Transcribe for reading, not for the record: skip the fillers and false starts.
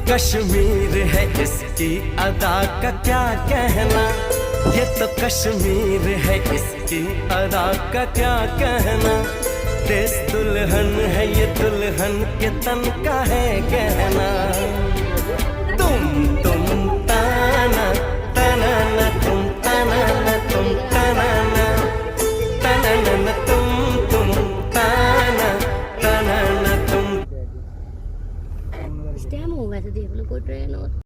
कश्मीर है इसकी अदा का क्या कहना, ये तो कश्मीर है इसकी अदा का क्या कहना। देश दुल्हन है ये दुल्हन के तन का है कहना। तुम ताना ताना ना तुम ताना ना तुम ताना ना ताना ना तुम ताना ताना ना तुम। स्टैम होगा तो देख लो कोई ट्रेन और